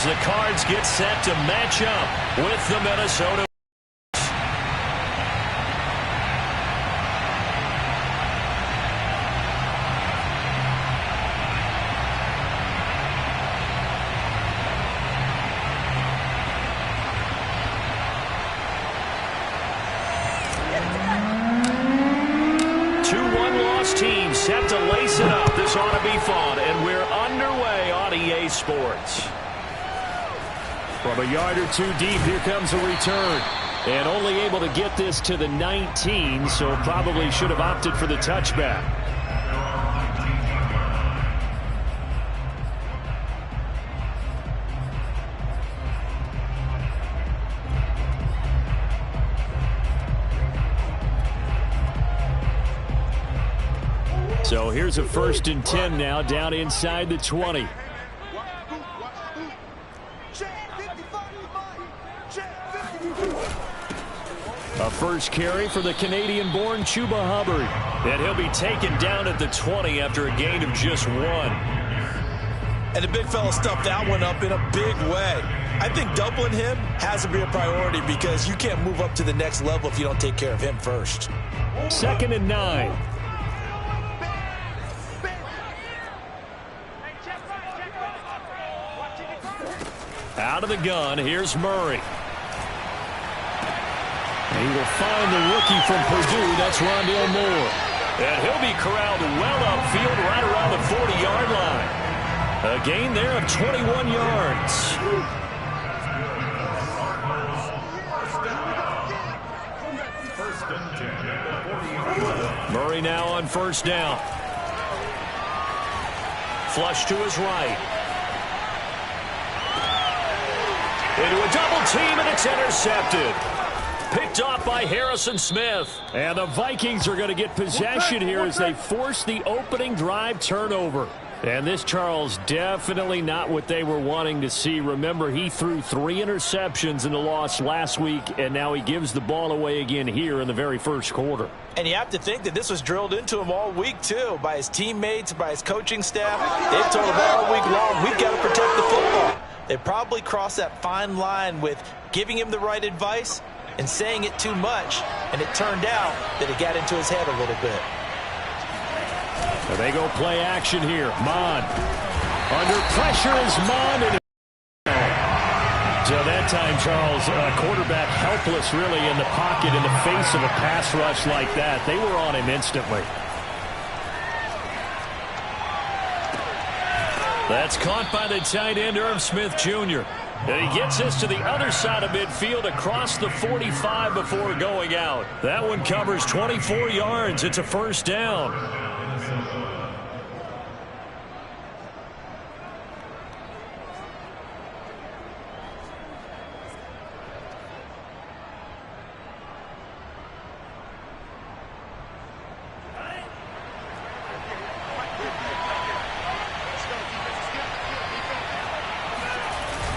as the Cards get set to match up with the Minnesota. Team set to lace it up. This ought to be fun, and we're underway on EA Sports. From a yard or two deep, here comes a return. And only able to get this to the 19, so probably should have opted for the touchback. So here's a 1st and 10 now, down inside the 20. A first carry for the Canadian-born Chuba Hubbard. And he'll be taken down at the 20 after a gain of just 1. And the big fella stuffed that one up in a big way. I think doubling him has to be a priority because you can't move up to the next level if you don't take care of him first. 2nd and 9. Out of the gun, here's Murray. He will find the rookie from Purdue, that's Rondale Moore. And he'll be corralled well upfield right around the 40-yard line. A gain there of 21 yards. Murray now on 1st down. Flush to his right. Into a double team, and it's intercepted. Picked off by Harrison Smith. And the Vikings are going to get possession here as they force the opening drive turnover. And this, Charles, definitely not what they were wanting to see. Remember, he threw 3 interceptions in the loss last week, and now he gives the ball away again here in the very first quarter. And you have to think that this was drilled into him all week, too, by his teammates, by his coaching staff. They've told him all week long, we've got to protect the football. They probably crossed that fine line with giving him the right advice and saying it too much, and it turned out that it got into his head a little bit. So they go play action here. Mon. Under pressure is Mon. So that time, Charles, quarterback helpless really in the pocket in the face of a pass rush like that. They were on him instantly. That's caught by the tight end, Irv Smith Jr. And he gets this to the other side of midfield across the 45 before going out. That one covers 24 yards. It's a 1st down.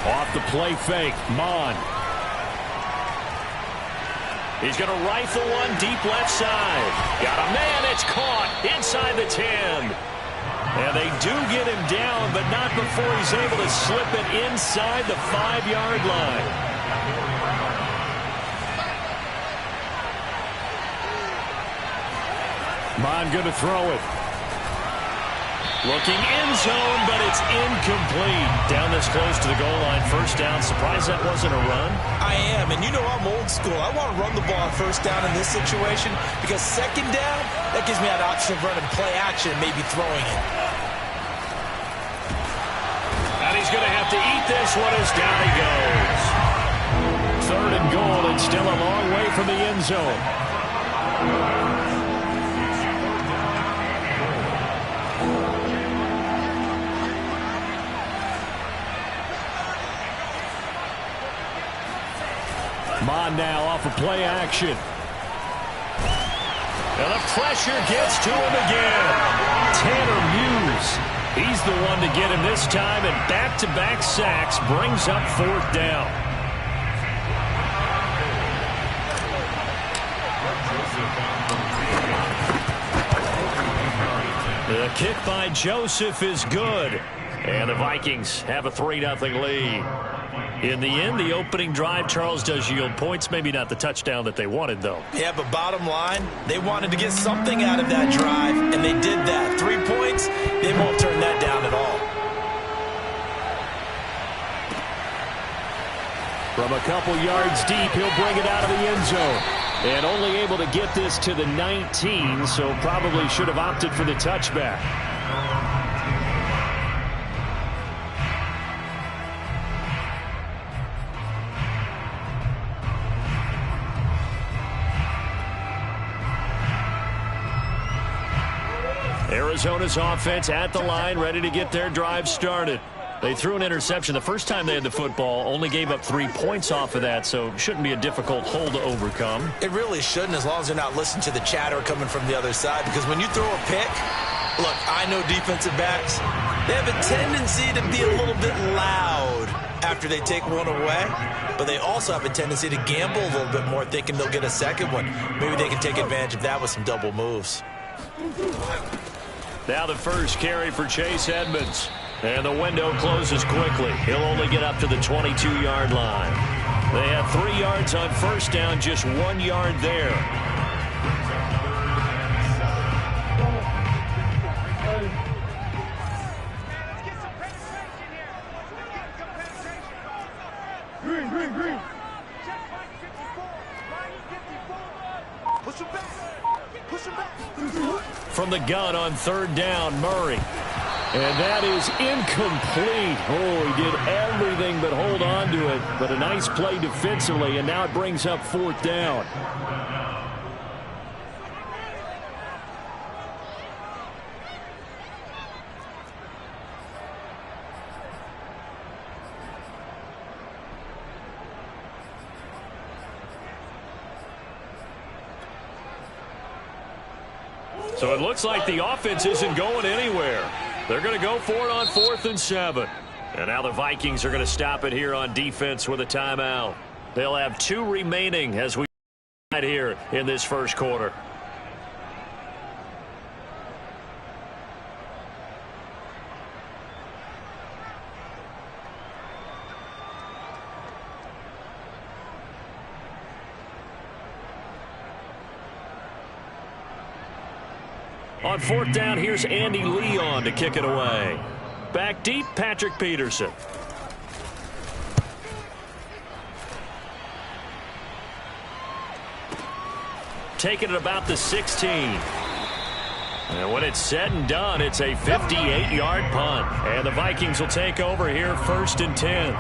Off the play fake, Mon. He's going to rifle one deep left side. Got a man, it's caught inside the 10. And they do get him down, but not before he's able to slip it inside the 5-yard line. Mon going to throw it. Looking end zone, but it's incomplete. Down this close to the goal line, 1st down. Surprised that wasn't a run? I am, and you know I'm old school. I want to run the ball on 1st down in this situation because 2nd down, that gives me an option of running play action and maybe throwing it. And he's going to have to eat this one as down he goes. 3rd and goal, and still a long way from the end zone. Mon now off of play action. And the pressure gets to him again. Tanner Muse. He's the one to get him this time, and back-to-back sacks brings up 4th down. The kick by Joseph is good. And the Vikings have a 3-0 lead. In the end, the opening drive, Charles, does yield points. Maybe not the touchdown that they wanted, though. Yeah, but bottom line, they wanted to get something out of that drive, and they did that. 3 points, they won't turn that down at all. From a couple yards deep, he'll bring it out of the end zone. And only able to get this to the 19, so probably should have opted for the touchback. Arizona's offense at the line, ready to get their drive started. They threw an interception the first time they had the football, only gave up 3 points off of that, so shouldn't be a difficult hole to overcome. It really shouldn't, as long as they're not listening to the chatter coming from the other side, because when you throw a pick, look, I know defensive backs, they have a tendency to be a little bit loud after they take one away, but they also have a tendency to gamble a little bit more, thinking they'll get a second one. Maybe they can take advantage of that with some double moves. Now the first carry for Chase Edmonds. And the window closes quickly. He'll only get up to the 22-yard line. They have 3 yards on first down, just 1 yard there. Green. Push him back. From the gun on 3rd down, Murray. And that is incomplete. Oh, he did everything but hold on to it. But a nice play defensively, and now it brings up 4th down. So it looks like the offense isn't going anywhere. They're going to go for it on 4th and 7. And now the Vikings are going to stop it here on defense with a timeout. They'll have 2 remaining as we right here in this first quarter. On 4th down, here's Andy Leon to kick it away. Back deep, Patrick Peterson. Taking it about the 16. And when it's said and done, it's a 58-yard punt. And the Vikings will take over here 1st and 10.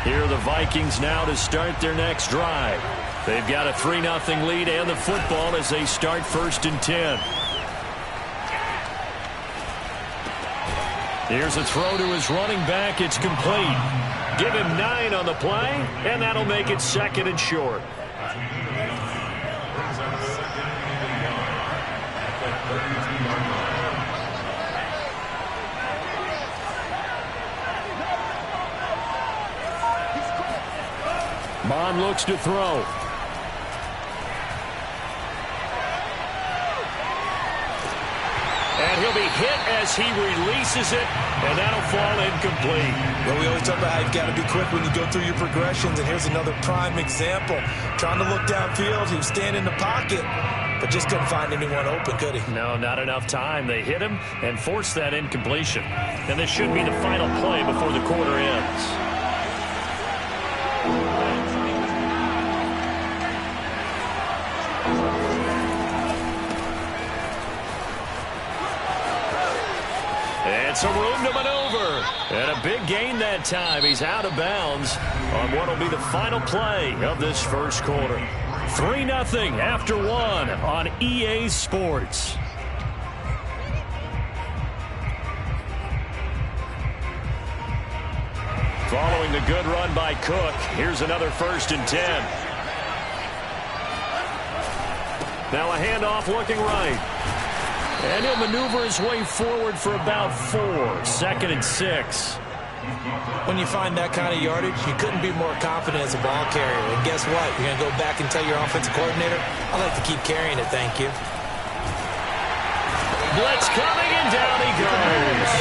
Here are the Vikings now to start their next drive. They've got a 3-0 lead and the football as they start 1st and 10. Here's a throw to his running back. It's complete. Give him 9 on the play, and that'll make it 2nd and short. Bond looks to throw. And he'll be hit as he releases it, and that'll fall incomplete. Well, we always talk about how you've got to be quick when you go through your progressions, and here's another prime example. Trying to look downfield, he was standing in the pocket, but just couldn't find anyone open, could he? No, not enough time. They hit him and forced that incompletion. And this should be the final play before the quarter ends. And some room to maneuver. And a big gain that time. He's out of bounds on what will be the final play of this first quarter. 3-0 after 1 on EA Sports. Following the good run by Cook, here's another 1st and 10. Now a handoff looking right. And he'll maneuver his way forward for about 4. 2nd and 6. When you find that kind of yardage, you couldn't be more confident as a ball carrier. And guess what? You're going to go back and tell your offensive coordinator, I'd like to keep carrying it, thank you. Blitz coming, and down he goes.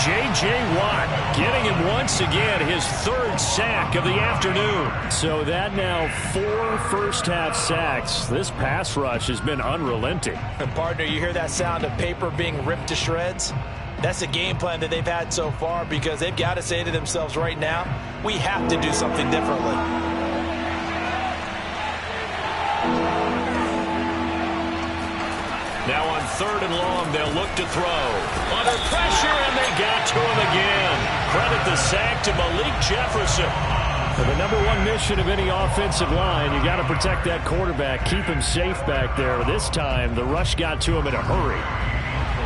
J.J. Watt getting him once again his third sack of the afternoon. So that now 4 first-half sacks. This pass rush has been unrelenting. And, partner, you hear that sound of paper being ripped to shreds? That's the game plan that they've had so far because they've got to say to themselves right now, we have to do something differently. Now on 3rd and long, they'll look to throw. Under pressure, and they got to him again. Credit the sack to Malik Jefferson. For the #1 mission of any offensive line, you got to protect that quarterback, keep him safe back there. This time, the rush got to him in a hurry.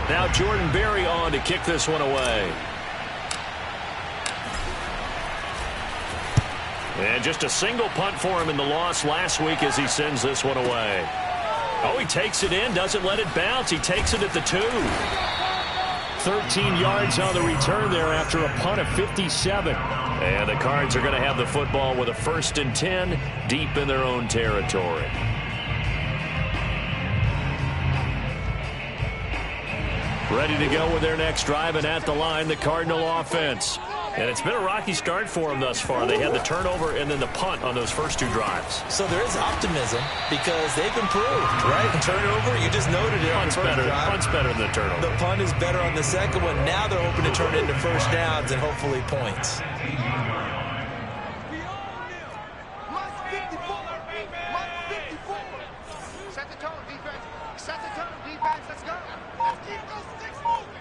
Now Jordan Berry on to kick this one away. And just a single punt for him in the loss last week as he sends this one away. Oh, he takes it in, doesn't let it bounce. He takes it at the 2. 13 yards on the return there after a punt of 57. And the Cards are going to have the football with a 1st and 10 deep in their own territory. Ready to go with their next drive, and at the line, the Cardinal offense. And it's been a rocky start for them thus far. They had the turnover and then the punt on those first 2 drives. So there is optimism because they've improved, right? The turnover, you just noted it. Punt's better than the turnover. The punt is better on the second one. Now they're hoping to turn it into first downs and hopefully points. Set the tone, defense. Set the tone, defense. Let's go. Let's keep those sticks moving.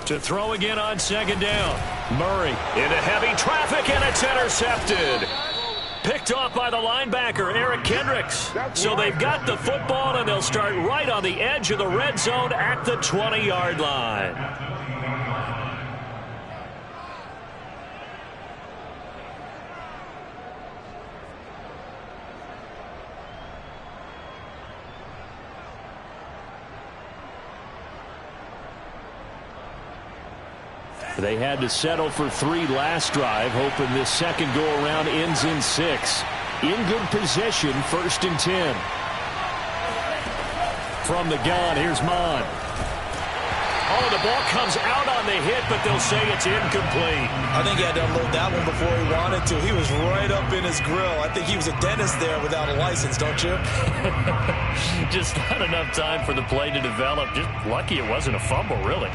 To throw again on 2nd down. Murray into heavy traffic, and it's intercepted. Picked off by the linebacker, Eric Kendricks. So they've got the football, and they'll start right on the edge of the red zone at the 20-yard line. They had to settle for 3 last drive, hoping this second go-around ends in 6. In good position, 1st and 10. From the gun, here's Mon. Oh, the ball comes out on the hit, but they'll say it's incomplete. I think he had to unload that one before he wanted to. He was right up in his grill. I think he was a dentist there without a license, don't you? Just not enough time for the play to develop. Just lucky it wasn't a fumble, really.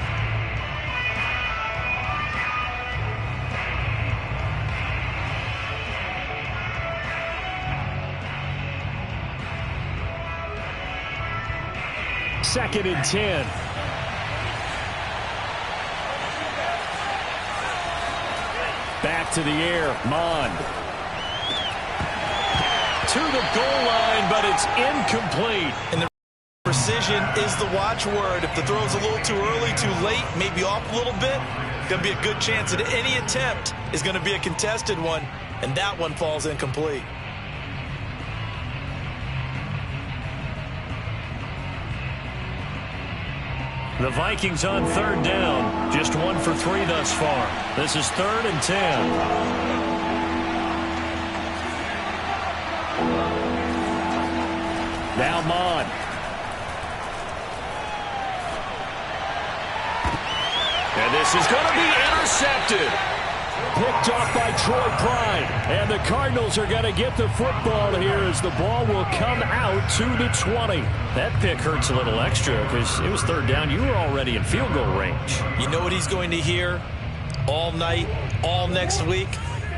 Second and 10. Back to the air, Mon. To the goal line, but it's incomplete. And the precision is the watchword. If the throw's a little too early, too late, maybe off a little bit, going to be a good chance that any attempt is going to be a contested one, and that one falls incomplete. The Vikings on 3rd down. Just 1 for 3 thus far. This is 3rd and 10. Now Mon. And this is going to be intercepted. Picked off by Troy Pride. And the Cardinals are going to get the football here as the ball will come out to the 20. That pick hurts a little extra because it was 3rd down. You were already in field goal range. You know what he's going to hear all night, all next week?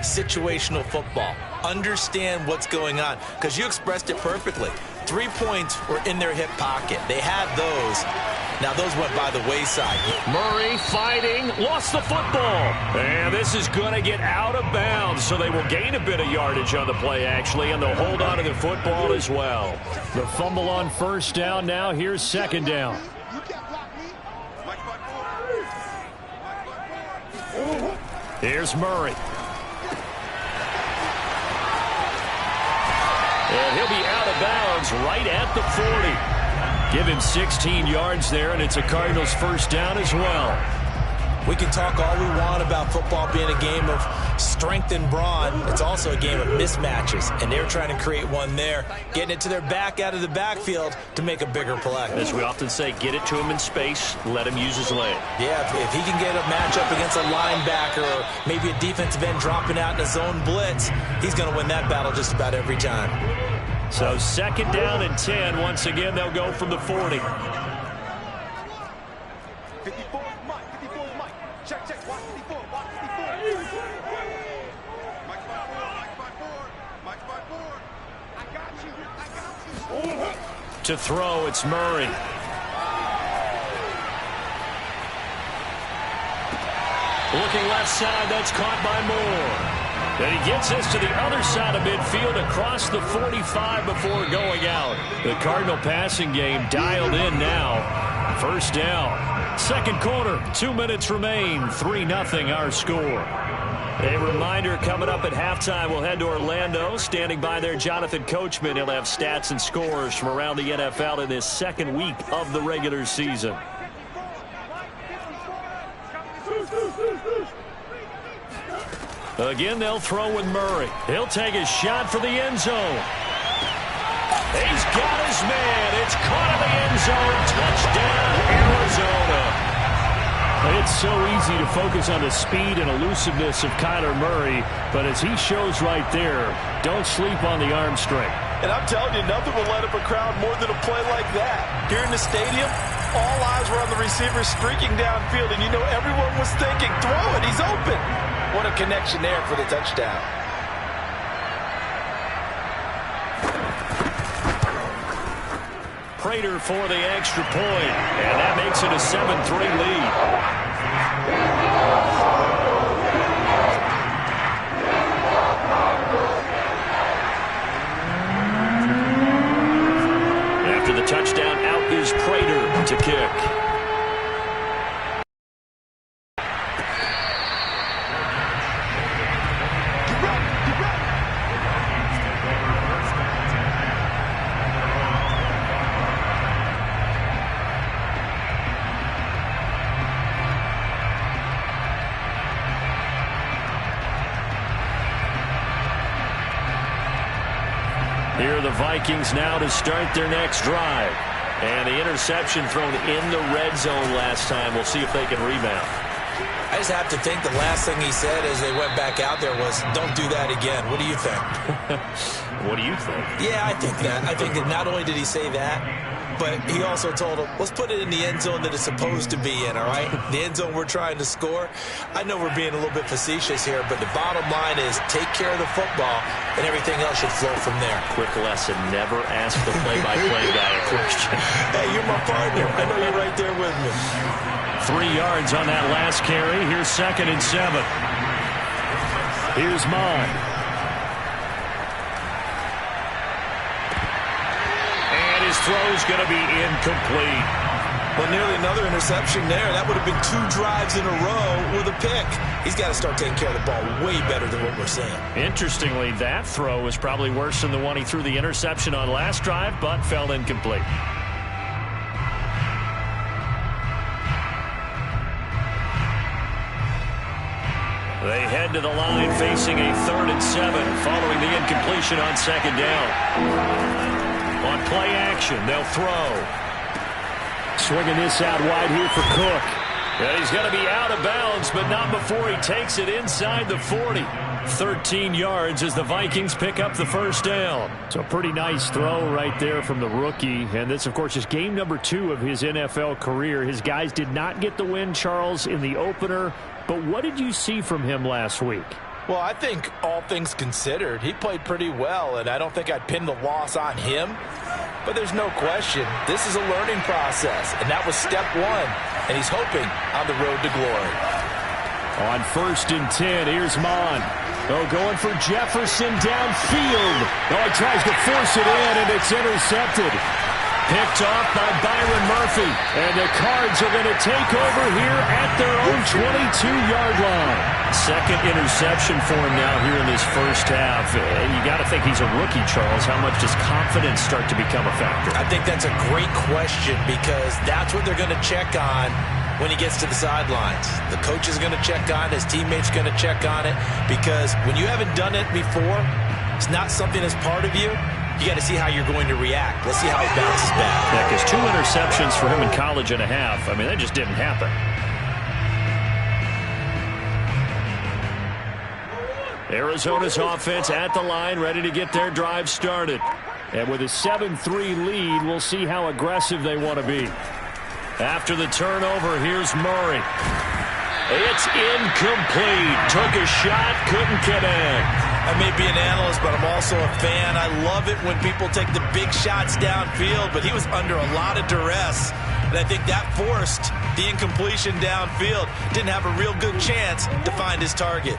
Situational football. Understand what's going on because you expressed it perfectly. 3 points were in their hip pocket. They had those. Now those went by the wayside. Murray fighting, lost the football. And this is going to get out of bounds, so they will gain a bit of yardage on the play, actually, and they'll hold on to the football as well. The fumble on 1st down. Now here's 2nd down. Here's Murray. And he'll be out of bounds right at the 40. Give him 16 yards there, and it's a Cardinals 1st down as well. We can talk all we want about football being a game of strength and brawn. It's also a game of mismatches, and they're trying to create one there, getting it to their back out of the backfield to make a bigger play. As we often say, get it to him in space, let him use his leg. Yeah, if he can get a matchup against a linebacker or maybe a defensive end dropping out in a zone blitz, he's going to win that battle just about every time. So 2nd down and 10. Once again, they'll go from the 40. 54, Mike. 54, Mike. Check. Watch 54. Watch 54. Mike's by 4. Mike's by 4. I got you. To throw, it's Murray. Looking left side, that's caught by Moore. And he gets us to the other side of midfield across the 45 before going out. The Cardinal passing game dialed in now. 1st down. 2nd quarter, 2 minutes remain. 3-0 our score. A reminder coming up at halftime, we'll head to Orlando. Standing by there, Jonathan Coachman. He'll have stats and scores from around the NFL in this 2nd week of the regular season. Again, they'll throw with Murray. He'll take a shot for the end zone. He's got his man. It's caught in the end zone. Touchdown, Arizona. It's so easy to focus on the speed and elusiveness of Kyler Murray, but as he shows right there, don't sleep on the arm strength. And I'm telling you, nothing will light up a crowd more than a play like that. Here in the stadium, all eyes were on the receiver streaking downfield, and you know everyone was thinking, throw it, he's open. What a connection there for the touchdown. Prater for the extra point, and that makes it a 7-3 lead. After the touchdown, out is Prater to kick. Here are the Vikings now to start their next drive. And the interception thrown in the red zone last time. We'll see if they can rebound. I just have to think the last thing he said as they went back out there was, don't do that again. What do you think? What do you think? Yeah, I think that. I think that not only did he say that, but he also told him, let's put it in the end zone that it's supposed to be in, all right? The end zone we're trying to score. I know we're being a little bit facetious here, but the bottom line is take care of the football, and everything else should flow from there. Quick lesson, never ask the play-by-play guy a question. Hey, you're my partner. I know you're right there with me. 3 yards on that last carry. Here's 2nd and 7. Here's Mon. And his throw's going to be incomplete. Well, nearly another interception there. That would have been 2 drives in a row with a pick. He's got to start taking care of the ball way better than what we're seeing. Interestingly, that throw was probably worse than the one he threw the interception on last drive, but fell incomplete. They head to the line facing a 3rd and 7 following the incompletion on 2nd down. On play action, they'll throw. Swinging this out wide here for Cook. And he's going to be out of bounds, but not before he takes it inside the 40. 13 yards as the Vikings pick up the 1st down. So a pretty nice throw right there from the rookie. And this, of course, is game number 2 of his NFL career. His guys did not get the win, Charles, in the opener. But what did you see from him last week? Well, I think all things considered, he played pretty well, and I don't think I'd pin the loss on him. But there's no question, this is a learning process, and that was step 1, and he's hoping on the road to glory. On 1st and 10, here's Mon. Oh, going for Jefferson downfield. Oh, he tries to force it in, and it's intercepted. Picked off by Byron Murphy. And the Cards are going to take over here at their own 22-yard line. 2nd interception for him now here in this 1st half. And you got to think he's a rookie, Charles. How much does confidence start to become a factor? I think that's a great question because that's what they're going to check on when he gets to the sidelines. The coach is going to check on it. His teammates are going to check on it, because when you haven't done it before, it's not something that's part of you. You got to see how you're going to react. Let's see how he bounces back. Yeah, because 2 interceptions for him in college and a half. I mean, that just didn't happen. Arizona's offense at the line, ready to get their drive started. And with a 7-3 lead, we'll see how aggressive they want to be. After the turnover, here's Murray. It's incomplete. Took a shot, couldn't connect. I may be an analyst, but I'm also a fan. I love it when people take the big shots downfield, but he was under a lot of duress. And I think that forced the incompletion downfield. Didn't have a real good chance to find his target.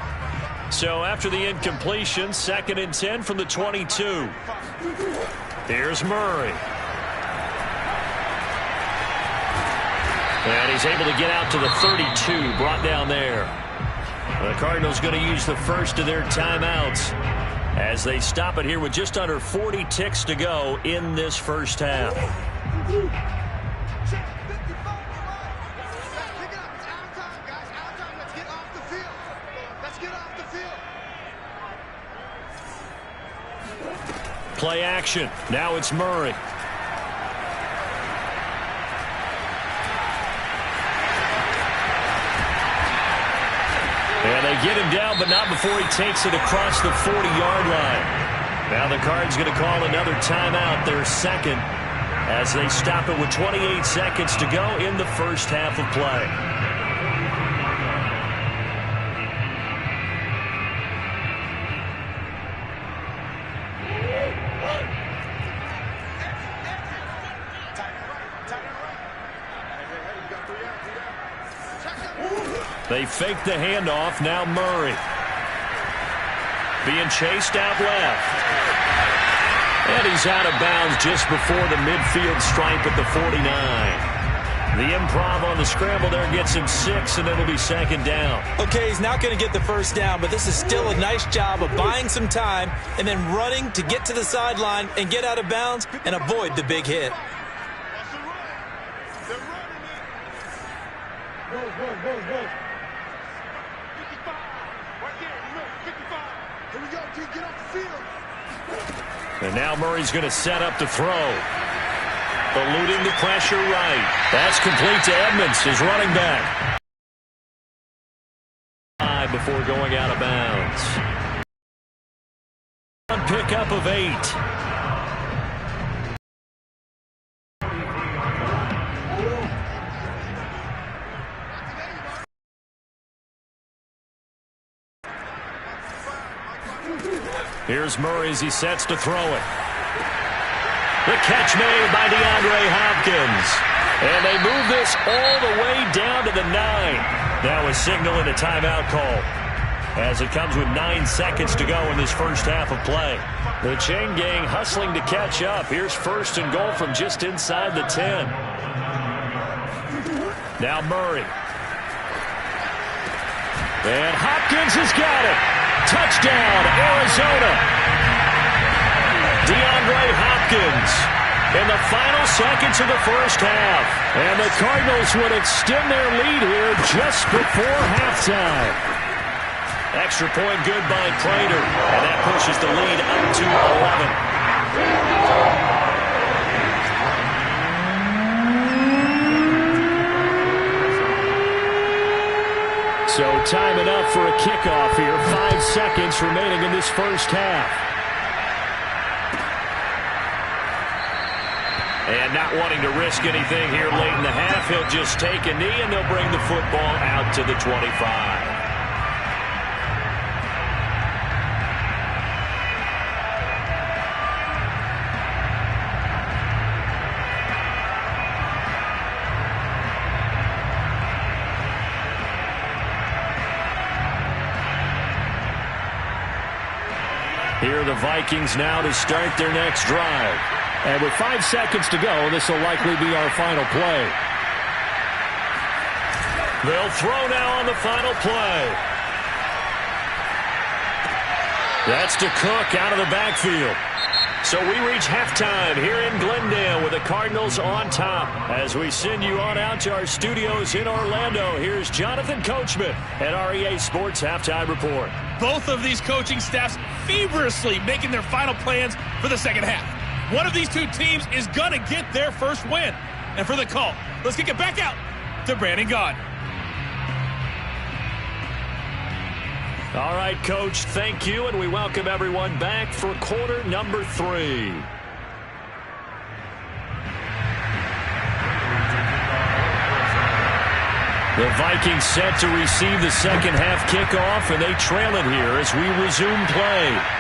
So after the incompletion, 2nd and 10 from the 22. Here's Murray. And he's able to get out to the 32, brought down there. The Cardinals going to use the first of their timeouts as they stop it here with just under 40 ticks to go in this first half. Play action. Now it's Murray. And they get him down, but not before he takes it across the 40-yard line. Now the Cards going to call another timeout, their second, as they stop it with 28 seconds to go in the first half of play. They fake the handoff. Now Murray. Being chased out left. And he's out of bounds just before the midfield stripe at the 49. The improv on the scramble there gets him 6, and it'll be 2nd down. Okay, he's not going to get the first down, but this is still a nice job of buying some time and then running to get to the sideline and get out of bounds and avoid the big hit. And now Murray's going to set up to throw. Eluding the pressure right. That's complete to Edmonds, his running back. Before going out of bounds. Pickup of 8. Here's Murray as he sets to throw it. The catch made by DeAndre Hopkins. And they move this all the way down to the 9. Now a signal and a timeout call, as it comes with 9 seconds to go in this first half of play. The chain gang hustling to catch up. Here's 1st and goal from just inside the 10. Now Murray. And Hopkins has got it. Touchdown, Arizona. DeAndre Hopkins in the final seconds of the first half. And the Cardinals would extend their lead here just before halftime. Extra point good by Prater. And that pushes the lead up to 11. So time enough for a kickoff here. 5 seconds remaining in this first half. And not wanting to risk anything here late in the half, he'll just take a knee and they'll bring the football out to the 25. Here are the Vikings now to start their next drive. And with 5 seconds to go, this will likely be our final play. They'll throw now on the final play. That's to Cook out of the backfield. So we reach halftime here in Glendale with the Cardinals on top. As we send you on out to our studios in Orlando, here's Jonathan Coachman at REA Sports Halftime Report. Both of these coaching staffs feverishly making their final plans for the second half. One of these two teams is going to get their first win. And for the call, let's kick it back out to Brandon Gaudin. All right, Coach, thank you, and we welcome everyone back for quarter number 3. The Vikings set to receive the second half kickoff, and they trail it here as we resume play.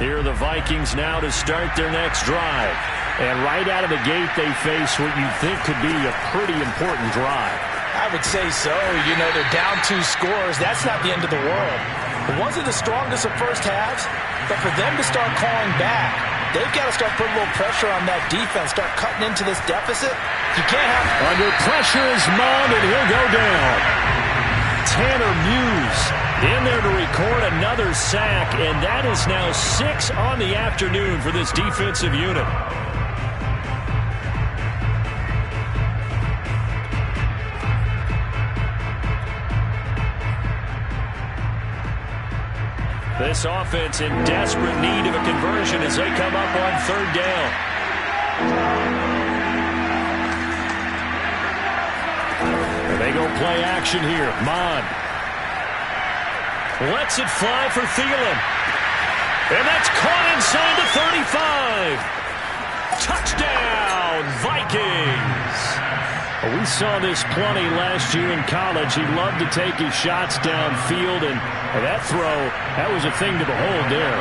Here are the Vikings now to start their next drive. And right out of the gate, they face what you think could be a pretty important drive. I would say so. You know, they're down 2 scores. That's not the end of the world. It wasn't the strongest of first halves, but for them to start clawing back, they've got to start putting a little pressure on that defense, start cutting into this deficit. You can't have... Under pressure is Mond, and he'll go down. Tanner Muse in there to record another sack, and that is now 6 on the afternoon for this defensive unit. This offense in desperate need of a conversion as they come up on 3rd down. And they go play action here. Mond lets it fly for Thielen. And that's caught inside the 35. Touchdown, Vikings. We saw this plenty last year in college. He loved to take his shots downfield, and that throw, that was a thing to behold there.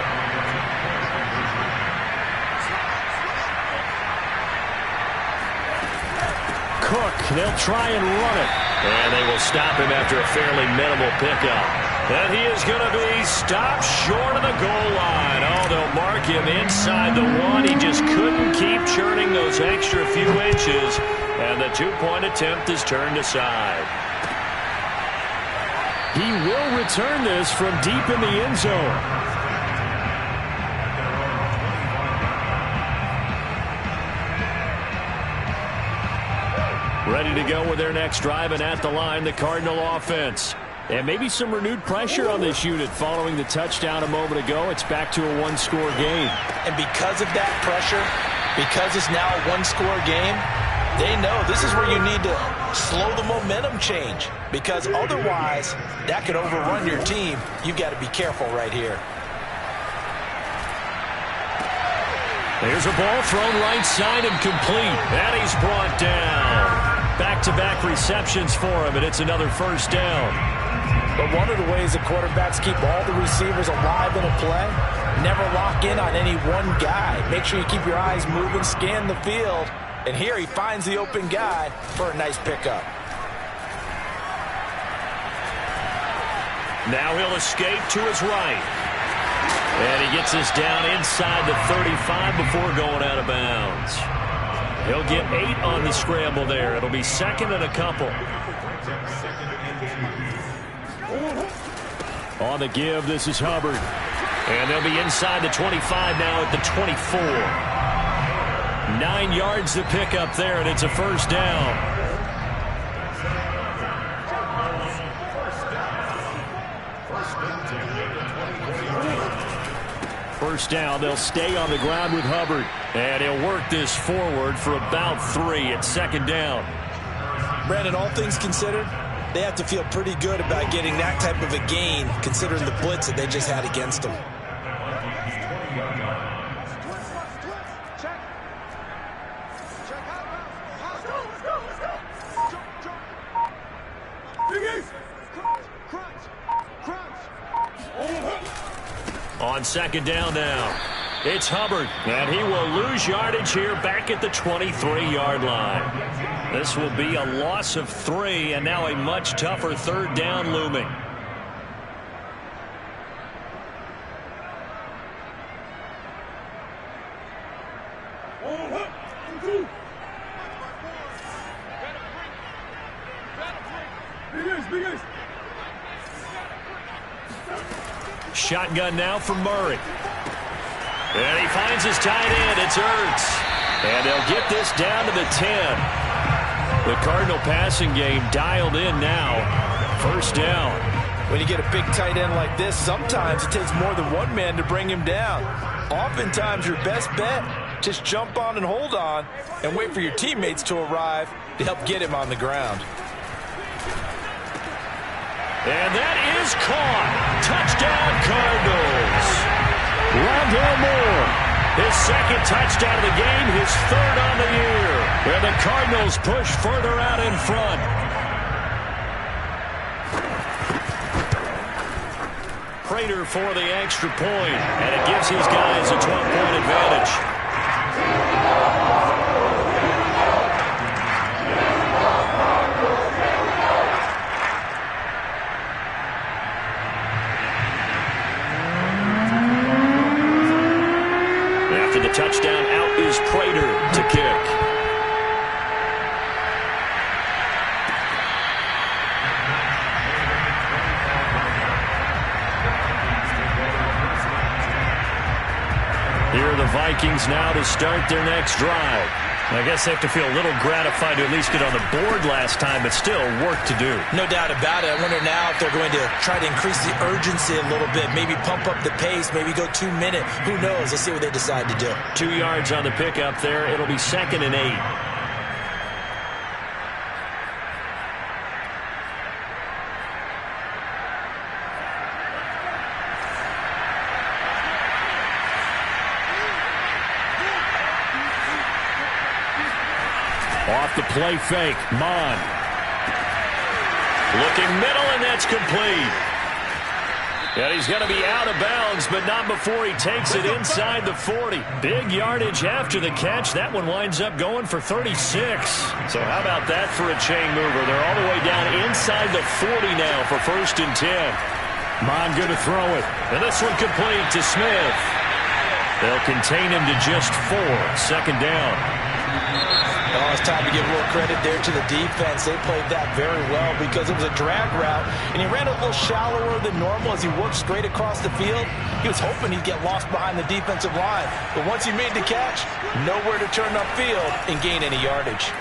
Cook, they'll try and run it. And they will stop him after a fairly minimal pickup. And he is going to be stopped short of the goal line. Oh, they'll mark him inside the 1. He just couldn't keep churning those extra few inches. And the 2-point attempt is turned aside. He will return this from deep in the end zone. Ready to go with their next drive, and at the line, the Cardinal offense. And maybe some renewed pressure on this unit following the touchdown a moment ago. It's back to a 1-score game. And because of that pressure, because it's now a 1-score game, they know this is where you need to slow the momentum change, because otherwise that could overrun your team. You've got to be careful right here. There's a ball thrown right side and complete. And he's brought down. Back-to-back receptions for him, and it's another 1st down. But one of the ways the quarterbacks keep all the receivers alive in a play, never lock in on any one guy. Make sure you keep your eyes moving, scan the field. And here he finds the open guy for a nice pickup. Now he'll escape to his right. And he gets this down inside the 35 before going out of bounds. He'll get 8 on the scramble there. It'll be 2nd and a couple. On the give, this is Hubbard. And they'll be inside the 25 now at the 24. 9 yards to pick up there, and it's a 1st down. First down, they'll stay on the ground with Hubbard. And he'll work this forward for about 3 at 2nd down. Brandon, all things considered, they have to feel pretty good about getting that type of a gain, considering the blitz that they just had against them. On 2nd down now, it's Hubbard, and he will lose yardage here back at the 23-yard line. This will be a loss of 3, and now a much tougher 3rd down looming. shotgun now from Murray. And he finds his tight end. It's Ertz. And they'll get this down to the 10. The Cardinal passing game dialed in now. First down. When you get a big tight end like this, sometimes it takes more than one man to bring him down. Oftentimes, your best bet, just jump on and hold on and wait for your teammates to arrive to help get him on the ground. And that is caught. Touchdown, Cardinals. Rondell Moore, his second touchdown of the game, his third on the year. And the Cardinals push further out in front. Prater for the extra point, and it gives his guys a 12-point advantage. After the touchdown, out is Prater to kick. Here are the Vikings now to start their next drive. I guess they have to feel a little gratified to at least get on the board last time, but still work to do. No doubt about it. I wonder now if they're going to try to increase the urgency a little bit, maybe pump up the pace, maybe go 2 minute. Who knows? Let's see what they decide to do. 2 yards on the pickup there. It'll be 2nd and 8. Off the play fake, Mon. Looking middle, and that's complete. And he's going to be out of bounds, but not before he takes it inside the 40. Big yardage after the catch. That one winds up going for 36. So how about that for a chain mover? They're all the way down inside the 40 now for 1st and 10. Mon going to throw it. And this one complete to Smith. They'll contain him to just 4. 2nd down. Oh, it's time to give a little credit there to the defense. They played that very well because it was a drag route, and he ran a little shallower than normal as he worked straight across the field. He was hoping he'd get lost behind the defensive line, but once he made the catch, nowhere to turn upfield and gain any yardage.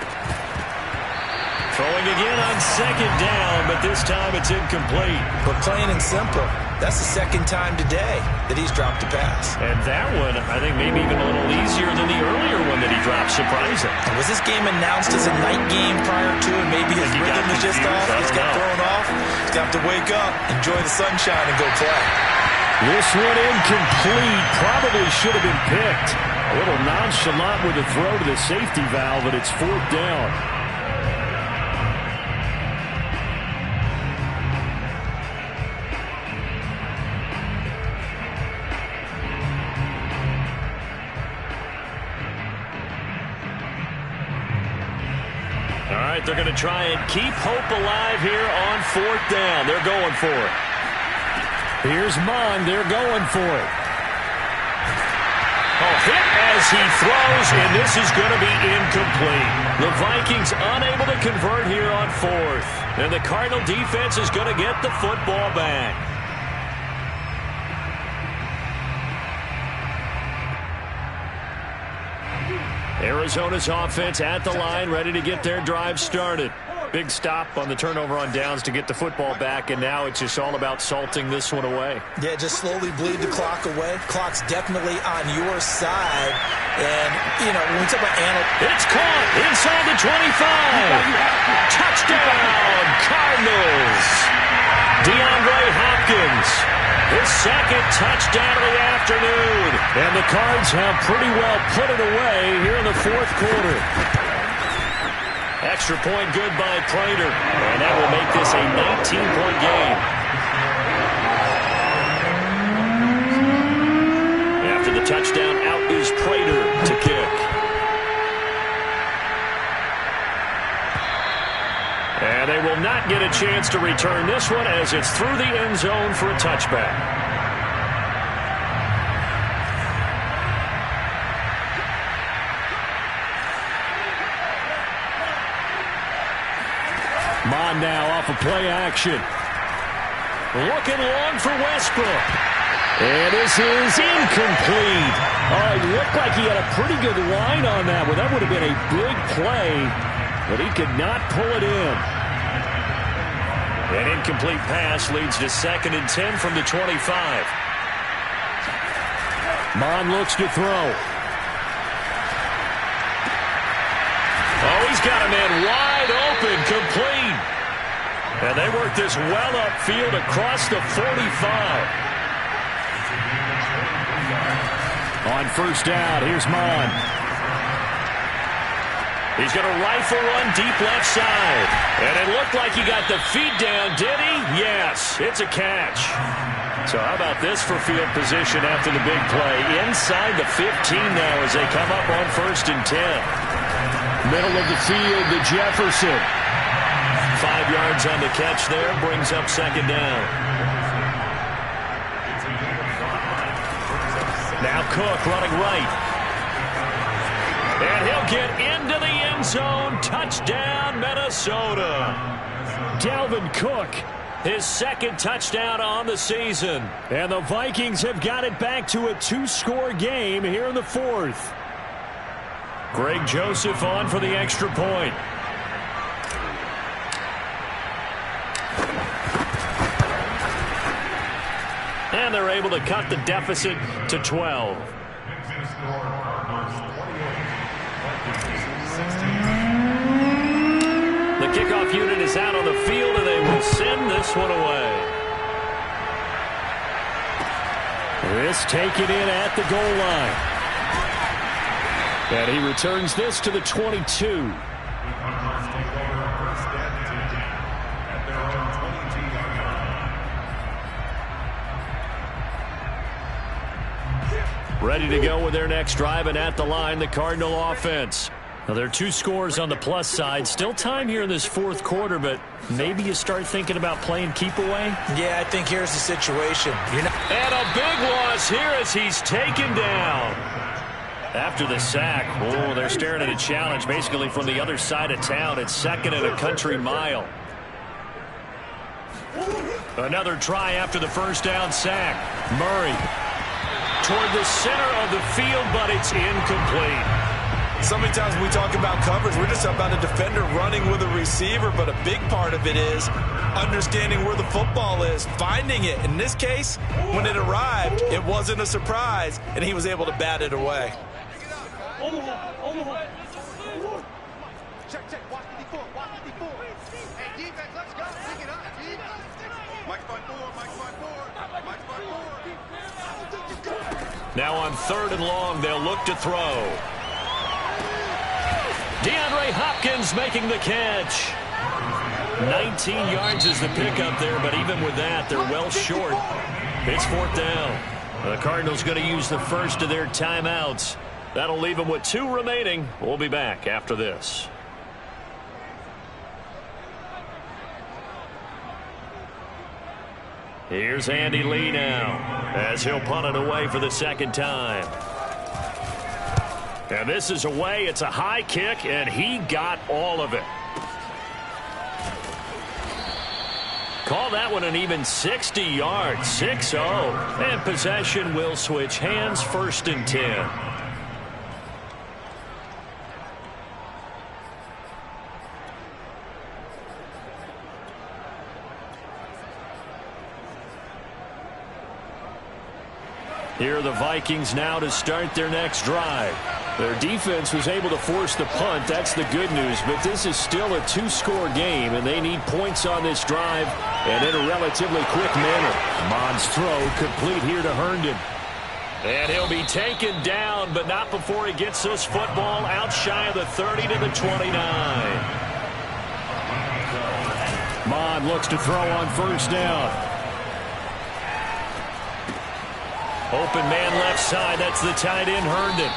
Throwing again on 2nd down, but this time it's incomplete. But plain and simple, that's the 2nd time today that he's dropped a pass. And that one, I think, maybe even a little easier than the earlier one that he dropped. Surprising. And was this game announced as a night game prior to it? Maybe his rhythm is just off. He's got thrown off. He's got to wake up, enjoy the sunshine, and go play. This one incomplete. Probably should have been picked. A little nonchalant with the throw to the safety valve, but it's 4th down. All right, they're going to try and keep hope alive here on 4th down. They're going for it. Here's Mon. They're going for it. Oh, hit as he throws, and this is going to be incomplete. The Vikings unable to convert here on 4th. And the Cardinal defense is going to get the football back. Arizona's offense at the line, ready to get their drive started. Big stop on the turnover on downs to get the football back, and now it's just all about salting this one away. Yeah, just slowly bleed the clock away. Clock's definitely on your side. And, you know, when we talk about it's caught inside the 25. Touchdown, Cardinals. DeAndre Hopkins, his 2nd touchdown of the afternoon. And the Cards have pretty well put it away here in the 4th quarter. Extra point good by Prater. And that will make this a 19-point game. After the touchdown, out is Prater to kick. And they will not get a chance to return this one as it's through the end zone for a touchback. Mon now off of play action. Looking long for Westbrook. And this is incomplete. Oh, it looked like he had a pretty good line on that one. That would have been a big play, but he could not pull it in. An incomplete pass leads to 2nd and 10 from the 25. Mon looks to throw. Oh, he's got a man wide open, complete. And they work this well upfield across the 45. On 1st down, here's Mon. He's going to rifle run deep left side. And it looked like he got the feet down, did he? Yes, it's a catch. So how about this for field position after the big play? Inside the 15 now as they come up on 1st and 10. Middle of the field to Jefferson. 5 yards on the catch there, brings up 2nd down. Now Cook running right. And he'll get into the end zone. Touchdown, Minnesota. Dalvin Cook, his 2nd touchdown on the season. And the Vikings have got it back to a 2-score game here in the 4th. Greg Joseph on for the extra point. And they're able to cut the deficit to 12. The kickoff unit is out on the field, and they will send this one away. This taken in at the goal line. And he returns this to the 22. Ready to go with their next drive, and at the line, the Cardinal offense. Now, there are 2 scores on the plus side. Still time here in this 4th quarter, but maybe you start thinking about playing keep away? Yeah, I think here's the situation. And a big loss here as he's taken down. After the sack, oh, they're staring at a challenge basically from the other side of town. It's 2nd and a country mile. Another try after the 1st down sack. Murray toward the center of the field, but it's incomplete. So many times when we talk about coverage, we're just about a defender running with a receiver, but a big part of it is understanding where the football is, finding it. In this case, when it arrived, it wasn't a surprise, and he was able to bat it away. Check, check. Watch the D4. Watch the D4. Hey, defense, let's go. Pick it up, defense. Mike's by 4. Mike's by 4. Mike's by 4. Now on 3rd and long, they'll look to throw. DeAndre Hopkins making the catch. 19 yards is the pickup there, but even with that, they're well short. It's 4th down. The Cardinals going to use the first of their timeouts. That'll leave them with 2 remaining. We'll be back after this. Here's Andy Lee now as he'll punt it away for the 2nd time. And this is away. It's a high kick, and he got all of it. Call that one an even 60 yards, 6-0. And possession will switch hands, 1st and 10. Here are the Vikings now to start their next drive. Their defense was able to force the punt. That's the good news. But this is still a 2-score game, and they need points on this drive and in a relatively quick manner. Mon's throw complete here to Herndon. And he'll be taken down, but not before he gets this football out shy of the 30 to the 29. Mon looks to throw on 1st down. Open man left side. That's the tight end, Herndon.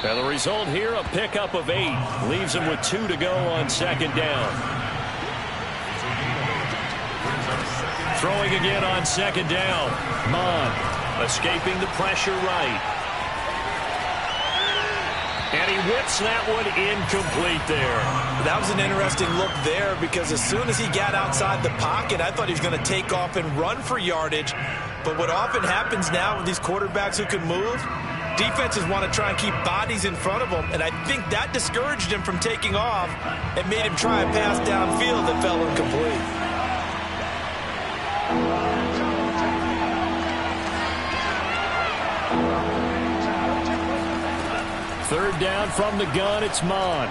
And the result here, a pickup of 8. Leaves him with 2 to go on 2nd down. Throwing again on 2nd down. Mon escaping the pressure right. And he whips that one incomplete there. That was an interesting look there because as soon as he got outside the pocket, I thought he was going to take off and run for yardage. But what often happens now with these quarterbacks who can move, defenses want to try and keep bodies in front of them, and I think that discouraged him from taking off and made him try a pass downfield that fell incomplete. Third down from the gun, it's Mon.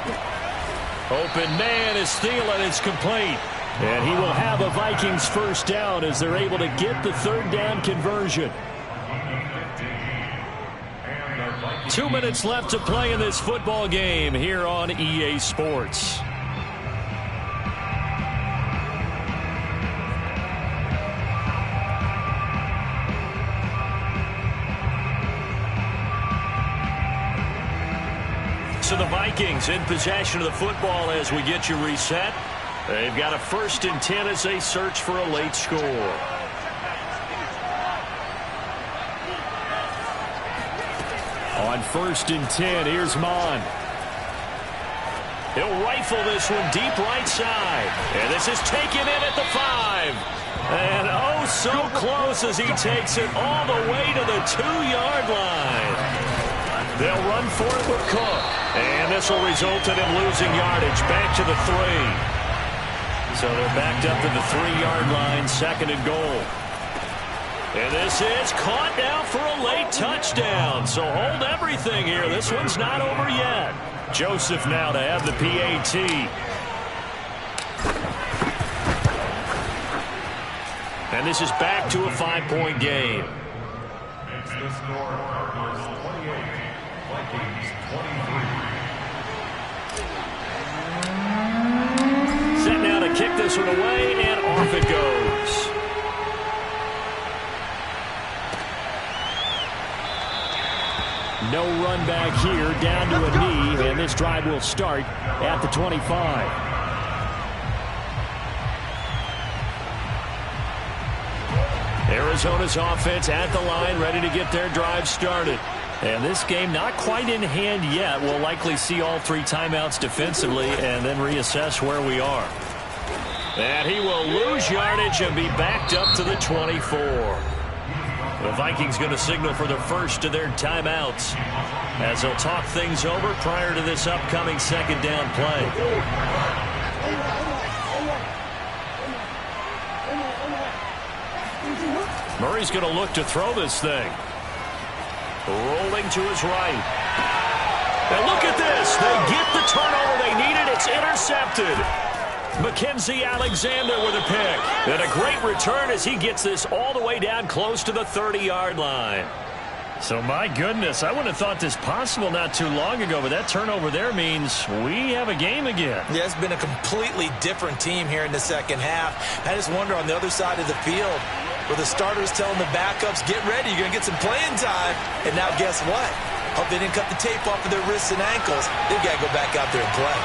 Open man is Thielen, it's complete. And he will have a Vikings first down as they're able to get the third down conversion. 2 minutes left to play in this football game here on EA Sports. So the Vikings in possession of the football as we get you reset. They've got a 1st and 10 as they search for a late score. On 1st and 10, here's Mon. He'll rifle this one deep right side. And this is taken in at the 5. And oh, so close as he takes it all the way to the 2-yard line. They'll run for it with Cook. And this will result in him losing yardage back to the 3. So they're backed up to the 3-yard line, 2nd and goal. And this is caught now for a late touchdown. So hold everything here. This one's not over yet. Joseph now to have the PAT. And this is back to a 5-point game. The score is 28, Vikings 23. Set now to kick this one away, and off it goes. No run back here, down to a knee, and this drive will start at the 25. Arizona's offense at the line, ready to get their drive started. And this game not quite in hand yet. We'll likely see all 3 timeouts defensively and then reassess where we are. And he will lose yardage and be backed up to the 24. The Vikings going to signal for the first of their timeouts as they'll talk things over prior to this upcoming 2nd down play. Murray's going to look to throw this thing. Rolling to his right. And look at this. They get the turnover they needed. It's intercepted. Mackenzie Alexander with a pick. And a great return as he gets this all the way down close to the 30-yard line. So, my goodness, I wouldn't have thought this possible not too long ago, but that turnover there means we have a game again. Yeah, it's been a completely different team here in the second half. I just wonder on the other side of the field, where the starters telling the backups, get ready, you're going to get some playing time. And now guess what? Hope they didn't cut the tape off of their wrists and ankles. They've got to go back out there and play.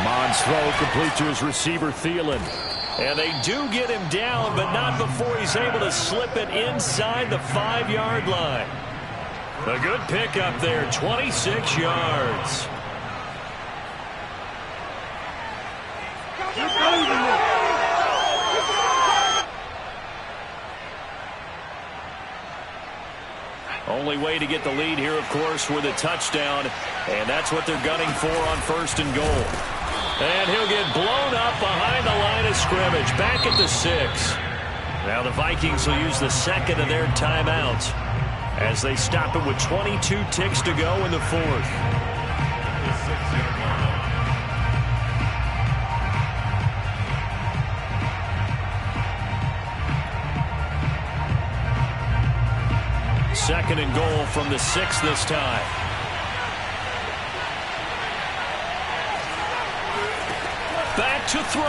Mon's throw complete to his receiver, Thielen. And they do get him down, but not before he's able to slip it inside the 5-yard line. A good pickup there, 26 yards. Only way to get the lead here, of course, with a touchdown. And that's what they're gunning for on 1st and goal. And he'll get blown up behind the line of scrimmage, back at the 6. Now the Vikings will use the 2nd of their timeouts as they stop it with 22 ticks to go in the 4th. Second and goal from the 6 this time. Back to throw.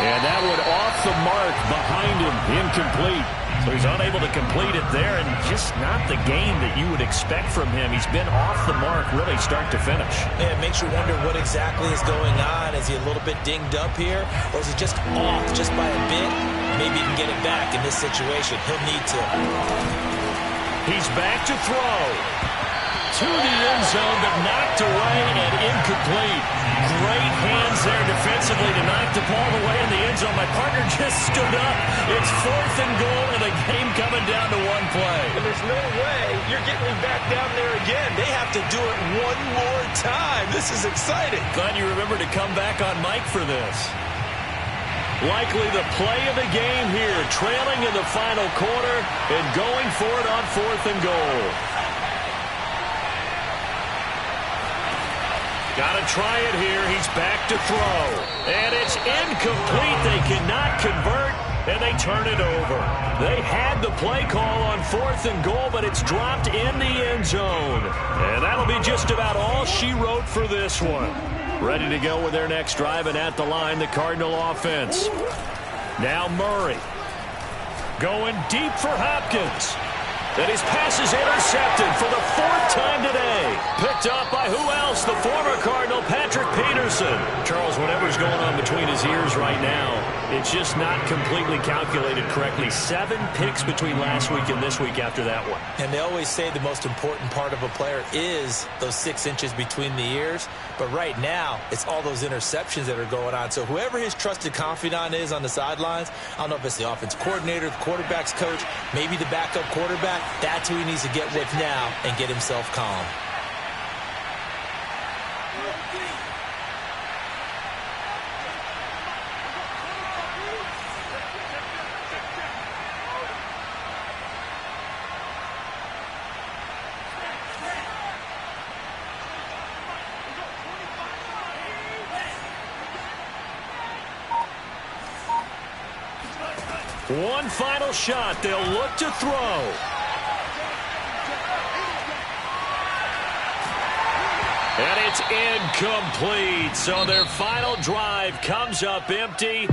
And that one off the mark behind him, incomplete. So he's unable to complete it there, and just not the game that you would expect from him. He's been off the mark really start to finish. Yeah, it makes you wonder what exactly is going on. Is he a little bit dinged up here, or is he just off just by a bit? Maybe he can get it back in this situation. He'll need to. He's back to throw. to the end zone, but knocked away and incomplete. Great hands there defensively to knock the ball away in the end zone. My partner just stood up. It's 4th and goal, and the game coming down to one play. And there's no way you're getting me back down there again. They have to do it one more time. This is exciting. Glad you remembered to come back on Mike for this. Likely the play of the game here, trailing in the final quarter and going for it on 4th and goal. Got to try it here. He's back to throw. And it's incomplete. They cannot convert, and they turn it over. They had the play call on 4th and goal, but it's dropped in the end zone. And that'll be just about all she wrote for this one. Ready to go with their next drive, and at the line, the Cardinal offense. Now Murray. Going deep for Hopkins. And his pass is intercepted for the 4th time today. Picked up by who else? The former Cardinal, Patrick Peterson. Charles, whatever's going on between his ears right now, it's just not completely calculated correctly. 7 picks between last week and this week after that one. And they always say the most important part of a player is those 6 inches between the ears. But right now, it's all those interceptions that are going on. So whoever his trusted confidant is on the sidelines, I don't know if it's the offense coordinator, the quarterback's coach, maybe the backup quarterback, that's who he needs to get with now and get himself calm. One final shot. They'll look to throw. And it's incomplete. So their final drive comes up empty.